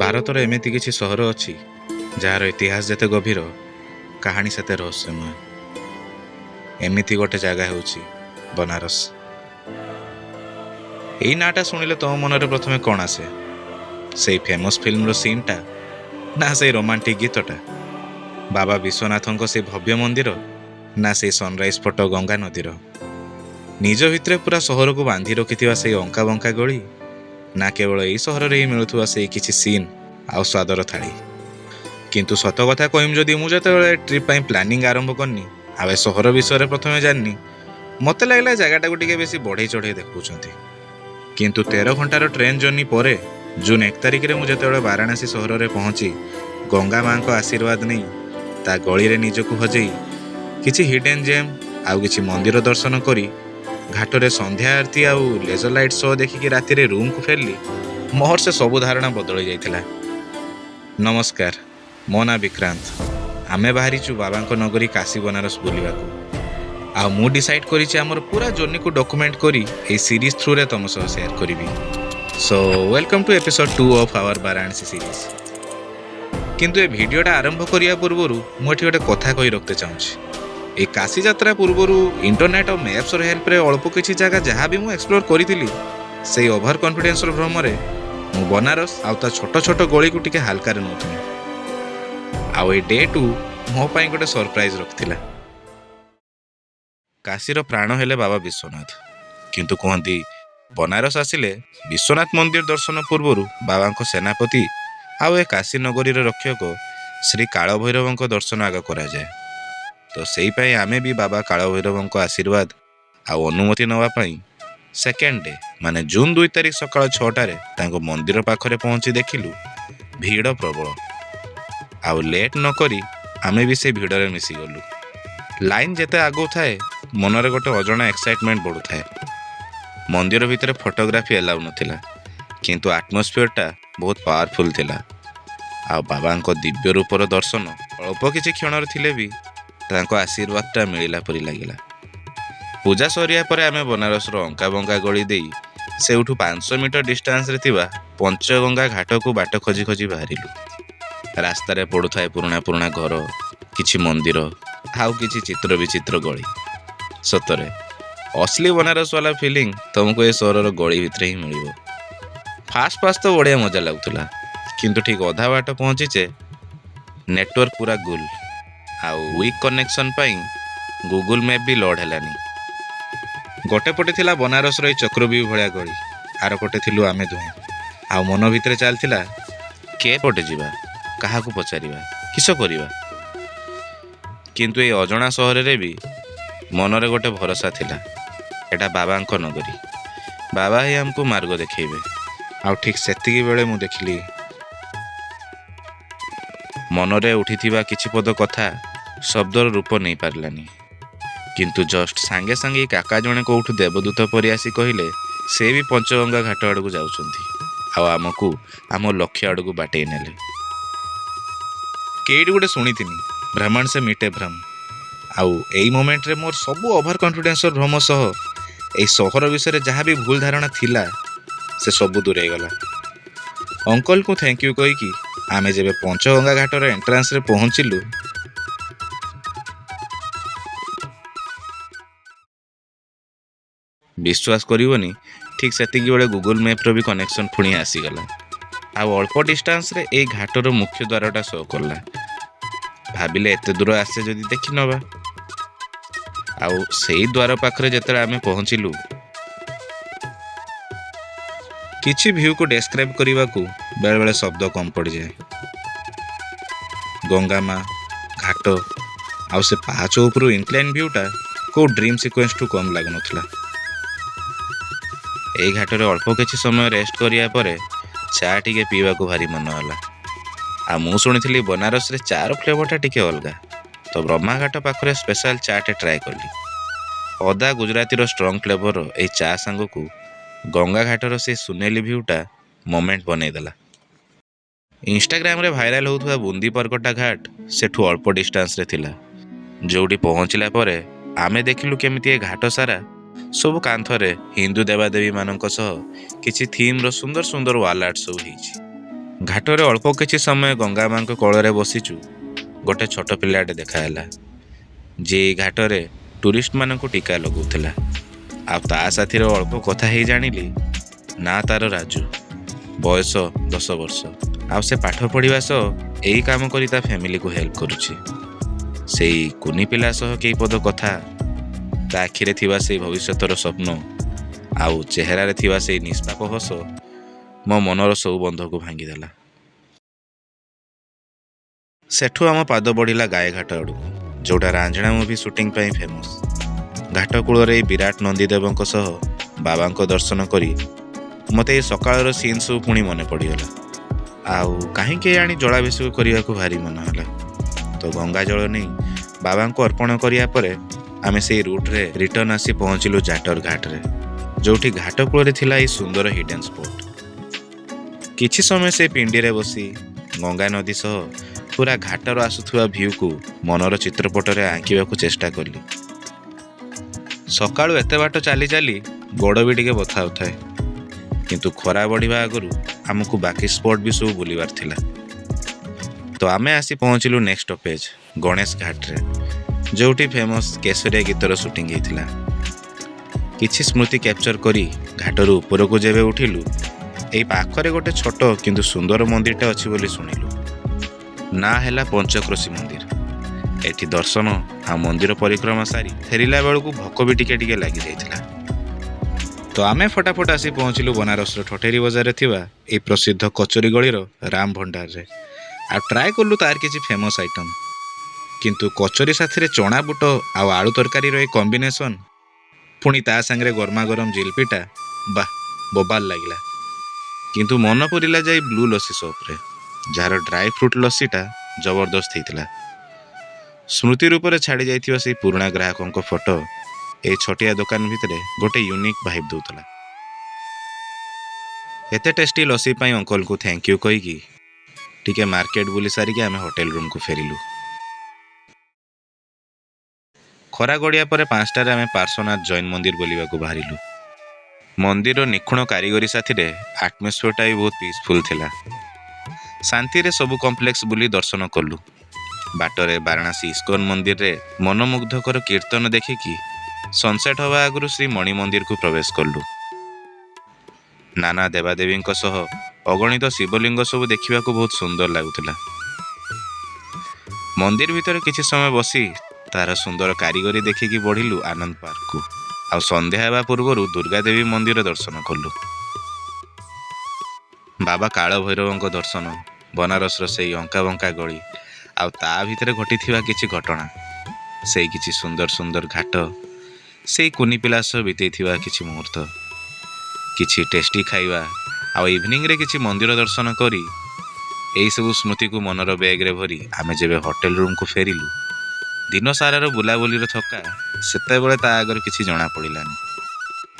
ଭାରତର ଏମିତି କିଛି ସହର ଅଛି ଯାହାର ଇତିହାସ ଯେତେ ଗଭୀର, କାହାଣୀ ସେତେ ରହସ୍ୟମୟ। ଏମିତି ଗୋଟେ ଜାଗା ହେଉଛି ବନାରସ। ଏଇ ନାଁଟା ଶୁଣିଲେ ତମ ମନରେ ପ୍ରଥମେ କ'ଣ ଆସେ? ସେଇ ଫେମସ୍ ଫିଲ୍ମର ସିନ୍ଟା, ନା ସେଇ ରୋମାଣ୍ଟିକ୍ ଗୀତଟା, ବାବା ବିଶ୍ୱନାଥଙ୍କ ସେଇ ଭବ୍ୟ ମନ୍ଦିର, ନା ସେଇ ସନରାଇଜ୍ ଫଟୋ ଗଙ୍ଗା ନଦୀର? ନିଜ ଭିତରେ ପୁରା ସହରକୁ ବାନ୍ଧି ରଖିଥିବା ସେଇ ଅଙ୍କା ବଙ୍କା ଗଳି, ନା କେବଳ ଏଇ ସହରରେ ହିଁ ମିଳୁଥିବା ସେଇ କିଛି ସିନ୍ ଆଉ ସ୍ୱାଦର ଥାଳି? କିନ୍ତୁ ସତ କଥା କହିବି ଯଦି, ମୁଁ ଯେତେବେଳେ ଟ୍ରିପ୍ ପାଇଁ ପ୍ଲାନିଂ ଆରମ୍ଭ କରିନି ଆଉ ଏ ସହର ବିଷୟରେ ପ୍ରଥମେ ଜାଣିନି, ମୋତେ ଲାଗିଲା ଜାଗାଟାକୁ ଟିକେ ବେଶୀ ବଢ଼େଇ ଚଢ଼େଇ ଦେଖାଉଛନ୍ତି। କିନ୍ତୁ 13 ଘଣ୍ଟାର ଟ୍ରେନ୍ ଜର୍ଣ୍ଣି ପରେ ଜୁନ୍ 1 ତାରିଖରେ ମୁଁ ଯେତେବେଳେ ବାରାଣାସୀ ସହରରେ ପହଞ୍ଚି ଗଙ୍ଗା ମାଙ୍କ ଆଶୀର୍ବାଦ ନେଇ ତା ଗଳିରେ ନିଜକୁ ହଜେଇ କିଛି ହିଡେନ୍ ଜେମ୍ ଆଉ କିଛି ମନ୍ଦିର ଦର୍ଶନ କରି ଘାଟରେ ସନ୍ଧ୍ୟା ଆରତି ଆଉ ଲେଜର ଲାଇଟ୍ ଶୋ ଦେଖିକି ରାତିରେ ରୁମ୍କୁ ଫେରିଲି, ମୋର ସେ ସବୁ ଧାରଣା ବଦଳି ଯାଇଥିଲା। ନମସ୍କାର, ମୋ ନାଁ ବିକ୍ରାନ୍ତ। ଆମେ ବାହାରିଛୁ ବାବାଙ୍କ ନଗରୀ କାଶୀ ବନାରସ ବୁଲିବାକୁ। ଆଉ ମୁଁ ଡିସାଇଡ୍ କରିଛି ଆମର ପୁରା ଜର୍ଣ୍ଣିକୁ ଡକୁମେଣ୍ଟ କରି ଏହି ସିରିଜ୍ ଥ୍ରୁରେ ତମ ସହ ସେୟାର କରିବି। So welcome to episode 2 of our Varanasi series. କିନ୍ତୁ ଏ ଭିଡ଼ିଓଟା ଆରମ୍ଭ କରିବା ପୂର୍ବରୁ ମୁଁ ଏଠି ଗୋଟେ କଥା କହି ରଖତେ ଚାହୁଁଛି। এই କାଶୀ ଯାତ୍ରା ପୂର୍ବରୁ ଇଣ୍ଟରନେଟ୍ ଆଉ ମ୍ୟାପ୍ସର ହେଲ୍ପରେ ଅଳ୍ପ କିଛି ଜାଗା ଯାହା ବି ମୁଁ ଏକ୍ସପ୍ଲୋର କରିଥିଲି, ସେଇ ଓଭର କନଫିଡେନ୍ସର ଭ୍ରମରେ ମୁଁ ବନାରସ ଆଉ ତା ଛୋଟ ଛୋଟ ଗଳିକୁ ଟିକେ ହାଲକାରେ ନେଉଥିଲି। ଆଉ ଏଇ ଡେ 2 ମୋ ପାଇଁ ଗୋଟେ ସରପ୍ରାଇଜ୍ ରଖିଥିଲା। କାଶୀର ପ୍ରାଣ ହେଲେ ବାବା ବିଶ୍ୱନାଥ, କିନ୍ତୁ କୁହନ୍ତି ବନାରସ ଆସିଲେ ବିଶ୍ୱନାଥ ମନ୍ଦିର ଦର୍ଶନ ପୂର୍ବରୁ ବାବାଙ୍କ ସେନାପତି ଆଉ ଏ କାଶୀ ନଗରୀର ରକ୍ଷକ ଶ୍ରୀ କାଳଭୈରବଙ୍କ ଦର୍ଶନ ଆଗ କରାଯାଏ। ତ ସେଇପାଇଁ ଆମେ ବି ବାବା କାଳଭୈରବଙ୍କ ଆଶୀର୍ବାଦ ଆଉ ଅନୁମତି ନେବା ପାଇଁ ସେକେଣ୍ଡ ଡେ ମାନେ ଜୁନ୍ 2 ତାରିଖ ସକାଳ 6ଟାରେ ତାଙ୍କ ମନ୍ଦିର ପାଖରେ ପହଞ୍ଚି ଦେଖିଲୁ ଭିଡ଼ ପ୍ରବଳ। ଆଉ ଲେଟ୍ ନକରି ଆମେ ବି ସେ ଭିଡ଼ରେ ମିଶିଗଲୁ। ଲାଇନ୍ ଯେତେ ଆଗଉଥାଏ, ମନରେ ଗୋଟେ ଅଜଣା ଏକ୍ସାଇଟମେଣ୍ଟ ବଢ଼ୁଥାଏ। ମନ୍ଦିର ଭିତରେ ଫଟୋଗ୍ରାଫି ଏଲାଉ ନଥିଲା, କିନ୍ତୁ ଆଟମସ୍ଫିୟରଟା ବହୁତ ପାୱାରଫୁଲ୍ ଥିଲା। ଆଉ ବାବାଙ୍କ ଦିବ୍ୟ ରୂପର ଦର୍ଶନ ଅଳ୍ପ କିଛି କ୍ଷଣରେ ଥିଲେ ବି ତାଙ୍କ ଆଶୀର୍ବାଦଟା ମିଳିଲା ପରି ଲାଗିଲା। ପୂଜା ସରିବା ପରେ ଆମେ ବନାରସର ଅଙ୍କା ବଙ୍କା ଗଳି ଦେଇ ସେଇଠୁ 500 ମିଟର ଡିଷ୍ଟାନ୍ସରେ ଥିବା ପଞ୍ଚଗଙ୍ଗା ଘାଟକୁ ବାଟ ଖୋଜି ଖୋଜି ବାହାରିଲୁ। ରାସ୍ତାରେ ପଡ଼ୁଥାଏ ପୁରୁଣା ପୁରୁଣା ଘର, କିଛି ମନ୍ଦିର ଆଉ କିଛି ଚିତ୍ର ବିଚିତ୍ର ଗଳି। ସତରେ ଅସଲି ବନାରସ ବାଲା ଫିଲିଂ ତୁମକୁ ଏ ସହରର ଗଳି ଭିତରେ ହିଁ ମିଳିବ। ଫାଷ୍ଟ ତ ବଢ଼ିଆ ମଜା ଲାଗୁଥିଲା, କିନ୍ତୁ ଠିକ୍ ଅଧା ବାଟ ପହଞ୍ଚିଛେ ନେଟୱାର୍କ ପୁରା ଗୁଲ୍। ଆଉ ୱିକ୍ କନେକ୍ସନ୍ ପାଇଁ ଗୁଗୁଲ ମ୍ୟାପ୍ ବି ଲୋଡ୍ ହେଲାନି। ଗୋଟେ ପଟେ ଥିଲା ବନାରସର ଏଇ ଚକ୍ରବ୍ୟୂହ ଭଳିଆ ଗଳି, ଆର ପଟେ ଥିଲୁ ଆମେ ଦୁହେଁ। ଆଉ ମନ ଭିତରେ ଚାଲିଥିଲା କେ ପଟେ ଯିବା, କାହାକୁ ପଚାରିବା, କିସ କରିବା। କିନ୍ତୁ ଏଇ ଅଜଣା ସହରରେ ବି ମନରେ ଗୋଟେ ଭରସା ଥିଲା, ଏଟା ବାବାଙ୍କ ନଗରୀ, ବାବା ହିଁ ଆମକୁ ମାର୍ଗ ଦେଖେଇବେ। ଆଉ ଠିକ୍ ସେତିକି ବେଳେ ମୁଁ ଦେଖିଲି ମନରେ ଉଠିଥିବା କିଛି ପଦ କଥା ଶବ୍ଦର ରୂପ ନେଇପାରିଲାନି। କିନ୍ତୁ ଜଷ୍ଟ ସାଙ୍ଗେ ସାଙ୍ଗେ କାକା ଜଣେ କେଉଁଠୁ ଦେବଦୂତ ପରି ଆସି କହିଲେ ସେ ବି ପଞ୍ଚଗଙ୍ଗା ଘାଟ ଆଡ଼କୁ ଯାଉଛନ୍ତି, ଆଉ ଆମକୁ ଆମ ଲକ୍ଷ୍ୟ ଆଡ଼କୁ ବାଟେଇ ନେଲେ। କେଇଟି ଗୋଟେ ଶୁଣିଥିନି, ଭ୍ରମଣ ସେ ମିଟେ ଭ୍ରମ। ଆଉ ଏଇ ମୋମେଣ୍ଟରେ ମୋର ସବୁ ଓଭର କନଫିଡେନ୍ସର ଭ୍ରମ ସହ ଏଇ ସହର ବିଷୟରେ ଯାହା ବି ଭୁଲ ଧାରଣା ଥିଲା ସେ ସବୁ ଦୂରେଇଗଲା। ଅଙ୍କଲକୁ ଥ୍ୟାଙ୍କ ୟୁ କହିକି ଆମେ ଯେବେ ପଞ୍ଚଗଙ୍ଗା ଘାଟର ଏଣ୍ଟ୍ରାନ୍ସରେ ପହଞ୍ଚିଲୁ, ବିଶ୍ୱାସ କରିବନି, ଠିକ୍ ସେତିକି ବେଳେ ଗୁଗୁଲ ମ୍ୟାପ୍ର ବି କନେକ୍ସନ୍ ପୁଣି ଆସିଗଲା। ଆଉ ଅଳ୍ପ ଡିଷ୍ଟାନ୍ସରେ ଏଇ ଘାଟର ମୁଖ୍ୟ ଦ୍ୱାରଟା ଶୋ କଲା। ଭାବିଲେ ଏତେ ଦୂର ଆସେ ଯଦି ଦେଖି ନେବା। ଆଉ ସେଇ ଦ୍ୱାର ପାଖରେ ଯେତେବେଳେ ଆମେ ପହଞ୍ଚିଲୁ, କିଛି ଭ୍ୟୁକୁ ଡେସ୍କ୍ରାଇବ୍ କରିବାକୁ ବେଳେବେଳେ ଶବ୍ଦ କମ୍ ପଡ଼ିଯାଏ। ଗଙ୍ଗା ମା, ଘାଟ ଆଉ ସେ ପାହାଚ ଉପରୁ ଇନକ୍ଲାଇନ୍ ଭ୍ୟୁଟା କେଉଁ ଡ୍ରିମ୍ ସିକ୍ୱେନ୍ସଠୁ କମ୍ ଲାଗୁନଥିଲା। ଏଇ ଘାଟରେ ଅଳ୍ପ କିଛି ସମୟ ରେଷ୍ଟ କରିବା ପରେ ଚା' ଟିକେ ପିଇବାକୁ ଭାରି ମନ ହେଲା। ଆଉ ମୁଁ ଶୁଣିଥିଲି ବନାରସରେ ଚା'ର ଫ୍ଲେଭରଟା ଟିକେ ଅଲଗା, ତ ବ୍ରହ୍ମାଘାଟ ପାଖରେ ସ୍ପେଶାଲ ଚା'ଟେ ଟ୍ରାଏ କଲି। ଅଦା ଗୁଜରାତିର ଷ୍ଟ୍ରଙ୍ଗ ଫ୍ଲେଭର ଏଇ ଚା' ସାଙ୍ଗକୁ ଗଙ୍ଗା ଘାଟର ସେ ସୁନେଲି ଭ୍ୟୁଟା ମୋମେଣ୍ଟ ବନେଇଦେଲା। ଇନଷ୍ଟାଗ୍ରାମରେ ଭାଇରାଲ ହେଉଥିବା ବୁନ୍ଦି ପରକଟା ଘାଟ ସେଠୁ ଅଳ୍ପ ଡିଷ୍ଟାନ୍ସରେ ଥିଲା। ଯେଉଁଠି ପହଞ୍ଚିଲା ପରେ ଆମେ ଦେଖିଲୁ କେମିତି ଏ ଘାଟ ସାରା ସବୁ କାନ୍ଥରେ ହିନ୍ଦୁ ଦେବାଦେବୀମାନଙ୍କ ସହ କିଛି ଥିମ୍ର ସୁନ୍ଦର ସୁନ୍ଦର ୱାଲ୍ ଆର୍ଟ ସବୁ ହେଇଛି। ଘାଟରେ ଅଳ୍ପ କିଛି ସମୟ ଗଙ୍ଗା ମାଙ୍କ କୋଳରେ ବସିଛୁ ଗୋଟେ ଛୋଟ ପିଲାଟେ ଦେଖାହେଲା, ଯିଏ ଏଇ ଘାଟରେ ଟୁରିଷ୍ଟମାନଙ୍କୁ ଟୀକା ଲଗାଉଥିଲା। ଆଉ ତା ସାଥିରେ ଅଳ୍ପ କଥା ହେଇ ଜାଣିଲି ନା ତାର ରାଜୁ, ବୟସ 10 ବର୍ଷ। ଆଉ ସେ ପାଠ ପଢ଼ିବା ସହ ଏଇ କାମ କରି ତା ଫ୍ୟାମିଲିକୁ ହେଲ୍ପ କରୁଛି। ସେଇ କୁନି ପିଲା ସହ କେଇ ପଦ କଥା, ତା ଆଖିରେ ଥିବା ସେଇ ଭବିଷ୍ୟତର ସ୍ୱପ୍ନ ଆଉ ଚେହେରାରେ ଥିବା ସେଇ ନିଷ୍ପାପ ହସ ମୋ ମନର ସବୁ ବନ୍ଧକୁ ଭାଙ୍ଗିଦେଲା। ସେଠୁ ଆମ ପାଦ ବଢ଼ିଲା ଗାଈଘାଟ ଆଡ଼କୁ, ଯେଉଁଟା ରାଞ୍ଜଣା ମୁଭି ସୁଟିଂ ପାଇଁ ଫେମସ୍। ଘାଟ କୂଳରେ ଏଇ ବିରାଟ ନନ୍ଦୀଦେବଙ୍କ ସହ ବାବାଙ୍କ ଦର୍ଶନ କରି ମୋତେ ଏଇ ସକାଳର ସିନ୍ ସବୁ ପୁଣି ମନେ ପଡ଼ିଗଲା। ଆଉ କାହିଁକି ଆଣି ଜଳାଭିଷେକ କରିବାକୁ ଭାରି ମନ ହେଲା। ତ ଗଙ୍ଗା ଜଳ ନେଇ ବାବାଙ୍କୁ ଅର୍ପଣ କରିବା ପରେ ଆମେ ସେଇ ରୁଟ୍ରେ ରିଟର୍ନ ଆସି ପହଞ୍ଚିଲୁ ଜାଟର ଘାଟରେ, ଯେଉଁଠି ଘାଟ କୂଳରେ ଥିଲା ଏଇ ସୁନ୍ଦର ହିଡେନ୍ ସ୍ପଟ୍। କିଛି ସମୟ ସେ ପିଣ୍ଡିରେ ବସି ଗଙ୍ଗା ନଦୀ ସହ ପୁରା ଘାଟର ଆସୁଥିବା ଭ୍ୟୁକୁ ମନର ଚିତ୍ରପଟରେ ଆଙ୍କିବାକୁ ଚେଷ୍ଟା କଲି। ସକାଳୁ ଏତେ ବାଟ ଚାଲି ଚାଲି ଗୋଡ଼ ବି ଟିକେ ବଥା ହେଉଥାଏ, କିନ୍ତୁ ଖରା ବଢ଼ିବା ଆଗରୁ ଆମକୁ ବାକି ସ୍ପଟ୍ ବି ସବୁ ବୁଲିବାର ଥିଲା। ତ ଆମେ ଆସି ପହଞ୍ଚିଲୁ ନେକ୍ସଟ ଷ୍ଟପେଜ୍ ଗଣେଶ ଘାଟରେ, ଯେଉଁଠି ଫେମସ୍ କେଶରିଆ ଗୀତର ସୁଟିଂ ହେଇଥିଲା। କିଛି ସ୍ମୃତି କ୍ୟାପଚର କରି ଘାଟରୁ ଉପରକୁ ଯେବେ ଉଠିଲୁ, ଏଇ ପାଖରେ ଗୋଟେ ଛୋଟ କିନ୍ତୁ ସୁନ୍ଦର ମନ୍ଦିରଟେ ଅଛି ବୋଲି ଶୁଣିଲୁ। ନାଁ ହେଲା ପଞ୍ଚକ୍ରୋଶୀ ମନ୍ଦିର। ଏଠି ଦର୍ଶନ ଆଉ ମନ୍ଦିର ପରିକ୍ରମା ସାରି ଫେରିଲା ବେଳକୁ ଭୋକ ବି ଟିକେ ଟିକେ ଲାଗିଯାଇଥିଲା। ତ ଆମେ ଫଟାଫଟ ଆସି ପହଞ୍ଚିଲୁ ବନାରସର ଠଠେରୀ ବଜାରରେ ଥିବା ଏଇ ପ୍ରସିଦ୍ଧ କଚୋରୀ ଗଳିର ରାମ ଭଣ୍ଡାରରେ। ଆଉ ଟ୍ରାଏ କଲୁ ତାର କିଛି ଫେମସ୍ ଆଇଟମ୍। କିନ୍ତୁ କଚୋରୀ ସାଥିରେ ଚଣା ବୁଟ ଆଉ ଆଳୁ ତରକାରୀର ଏଇ କମ୍ବିନେସନ୍, ପୁଣି ତା ସାଙ୍ଗରେ ଗରମା ଗରମ ଜିଲପିଟା, ବାଃ ବୋବାଲ ଲାଗିଲା। କିନ୍ତୁ ମନ ପୁରିଲା ଯାଇ ବ୍ଲୁ ଲସି ସପ୍ରେ, ଯାହାର ଡ୍ରାଏ ଫ୍ରୁଟ୍ ଲସିଟା ଜବରଦସ୍ତ ହେଇଥିଲା। ସ୍ମୃତି ରୂପରେ ଛାଡ଼ି ଯାଇଥିବା ସେଇ ପୁରୁଣା ଗ୍ରାହକଙ୍କ ଫଟୋ ଏଇ ଛୋଟିଆ ଦୋକାନ ଭିତରେ ଗୋଟେ ୟୁନିକ୍ ଭାଇବ୍ ଦେଉଥିଲା। ଏତେ ଟେଷ୍ଟି ଲସି ପାଇଁ ଅଙ୍କଲଙ୍କୁ ଥ୍ୟାଙ୍କ ୟୁ କହିକି ଟିକେ ମାର୍କେଟ ବୁଲି ସାରିକି ଆମେ ହୋଟେଲ ରୁମ୍କୁ ଫେରିଲୁ। ଖରା ଗଡ଼ିଆ ପରେ 5ଟାରେ ଆମେ ପାର୍ଶ୍ୱନାଥ ଜୈନ ମନ୍ଦିର ବୁଲିବାକୁ ବାହାରିଲୁ। ମନ୍ଦିରର ନିଖୁଣ କାରିଗରୀ ସାଥିରେ ଆଟମସ୍ଫିୟରଟା ବି ବହୁତ ପିସଫୁଲ୍ ଥିଲା। ଶାନ୍ତିରେ ସବୁ କମ୍ପ୍ଲେକ୍ସ ବୁଲି ଦର୍ଶନ କଲୁ। ବାଟରେ ବାରାଣାସୀ ଇସ୍କନ ମନ୍ଦିରରେ ମନମୁଗ୍ଧକର କୀର୍ତ୍ତନ ଦେଖିକି ସନସେଟ୍ ହେବା ଆଗରୁ ଶ୍ରୀ ମଣି ମନ୍ଦିରକୁ ପ୍ରବେଶ କଲୁ। ନାନା ଦେବାଦେବୀଙ୍କ ସହ ଅଗଣିତ ଶିବଲିଙ୍ଗ ସବୁ ଦେଖିବାକୁ ବହୁତ ସୁନ୍ଦର ଲାଗୁଥିଲା। ମନ୍ଦିର ଭିତରେ କିଛି ସମୟ ବସି ତାର ସୁନ୍ଦର କାରିଗରୀ ଦେଖିକି ବଢ଼ିଲୁ ଆନନ୍ଦ ପାର୍କକୁ। ଆଉ ସନ୍ଧ୍ୟା ହେବା ପୂର୍ବରୁ ଦୁର୍ଗାଦେବୀ ମନ୍ଦିର ଦର୍ଶନ କଲୁ। ବାବା କାଳ ଭୈରବଙ୍କ ଦର୍ଶନ, ବନାରସର ସେଇ ଅଙ୍କା ବଙ୍କା ଗଳି, ଆଉ ତା ଭିତରେ ଘଟିଥିବା କିଛି ଘଟଣା, ସେଇ କିଛି ସୁନ୍ଦର ସୁନ୍ଦର ଘାଟ, ସେଇ କୁନି ପିଲା ସହ ବିତେଇଥିବା କିଛି ମୁହୂର୍ତ୍ତ, କିଛି ଟେଷ୍ଟି ଖାଇବା, ଆଉ ଇଭିନିଂରେ କିଛି ମନ୍ଦିର ଦର୍ଶନ କରି ଏଇସବୁ ସ୍ମୃତିକୁ ମନର ବ୍ୟାଗ୍ରେ ଭରି ଆମେ ଯେବେ ହୋଟେଲ ରୁମ୍କୁ ଫେରିଲୁ, ଦିନ ସାରାର ବୁଲାବୁଲିର ଥକା ସେତେବେଳେ ତା ଆଗରେ କିଛି ଜଣାପଡ଼ିଲାନି।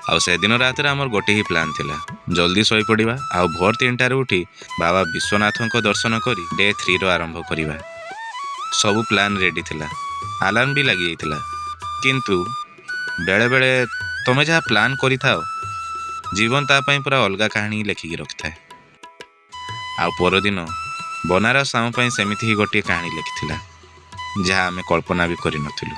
ଆଉ ସେଦିନ ରାତିରେ ଆମର ଗୋଟେ ହିଁ ପ୍ଲାନ୍ ଥିଲା, ଜଲ୍ଦି ଶୋଇପଡ଼ିବା ଆଉ ଭୋର 3ଟାରେ ଉଠି ବାବା ବିଶ୍ୱନାଥଙ୍କ ଦର୍ଶନ କରି ଡେ 3ର ଆରମ୍ଭ କରିବା। ସବୁ ପ୍ଲାନ୍ ରେଡ଼ି ଥିଲା, ଆଲାର୍ମ ବି ଲାଗିଯାଇଥିଲା। କିନ୍ତୁ ବେଳେବେଳେ ତମେ ଯାହା ପ୍ଲାନ୍ କରିଥାଅ, ଜୀବନ ତା ପାଇଁ ପୁରା ଅଲଗା କାହାଣୀ ଲେଖିକି ରଖିଥାଏ। ଆଉ ପରଦିନ ବନାରସ ଆମ ପାଇଁ ସେମିତି ହିଁ ଗୋଟିଏ କାହାଣୀ ଲେଖିଥିଲା, ଯାହା ଆମେ କଳ୍ପନା ବି କରିନଥିଲୁ।